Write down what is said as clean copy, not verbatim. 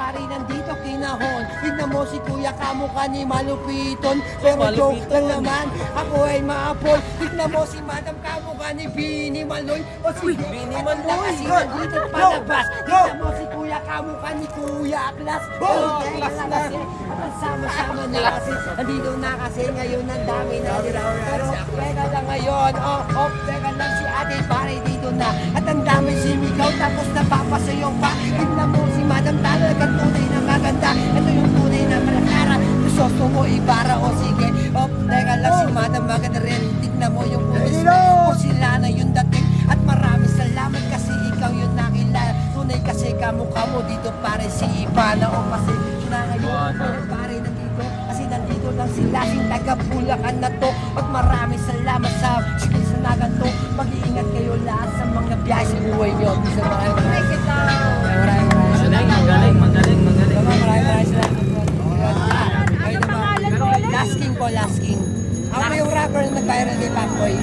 pare nandito kinahon. Tignan mo si kuya kamukha ni malupiton. Pero joke lang naman, ako ay maapol. Tignan mo si madam kamukha ni Bini Maloy. O si Bini Maloy. Kasi nandito palabas. Tignan mo si kuya kamukha ni Kuya Aklas. Aklas na. At sama-sama na kasi. Nandito na kasi ngayon ang dami na nila. Pero teka lang ngayon. Teka lang si ate pare dito na. At ang dami simigaw tapos napapasayong pa. Tignan mo si madam talagang tunay na maganda. Ito yung tunay na malakara. Gusto mo ibara o sige. Teka lang si madam maganda rin. Tignan mo yung pulis o sila na yung dating. At maraming salamat kasi ikaw yung nakilala. Tunay kasi kamukha mo dito pare si Ivana o kasi na ngayon pare nandito. Kasi nandito lang sila yung taga-Bulacan na to. At maraming salamat sa nagan to. Mag-iingat kayo lahat sa mga biyahe sa buhay nyo. Sa mga maraming salamat. Maraming salamat. Last king po, last king. Ako yung rapper na nag-viral kay Papoy.